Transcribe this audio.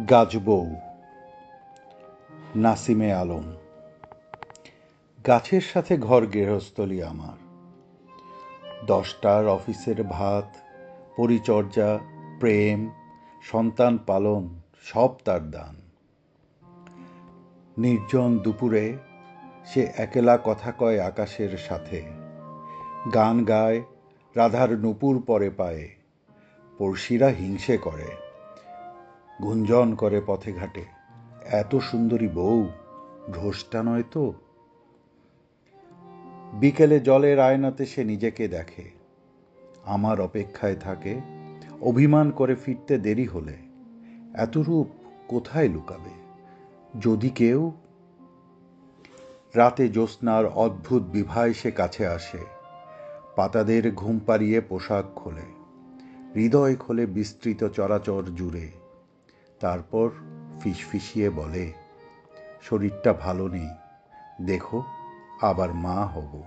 গাছবউ নাসিমে আলম। গাছের সাথে ঘর গৃহস্থলী আমার। 10টার অফিসের ভাত, পরিচর্যা, প্রেম, সন্তান পালন সব তার দান। নির্জন দুপুরে সে একেলা কথা কয় আকাশের সাথে, গান গায় রাধার নূপুর পরে পায়ে। পড়শিরা হিংসে করে, গুঞ্জন করে পথে ঘাটে, এত সুন্দরী বউ ভ্রষ্টা নয় তো। বিকেলে জলের আয়নাতে সে নিজেকে দেখে, আমার অপেক্ষায় থাকে, অভিমান করে ফিরতে দেরি হলে। এত রূপ কোথায় লুকাবে যদি কেউ? রাতে জ্যোৎস্নার অদ্ভুত বিভায় সে কাছে আসে, পাতাদের ঘুম পাড়িয়ে পোশাক খোলে, হৃদয় খোলে বিস্তৃত চরাচর জুড়ে। তারপর ফিসফিসিয়ে বলে, শরীরটা ভালো নেই, দেখো আবার মা হব।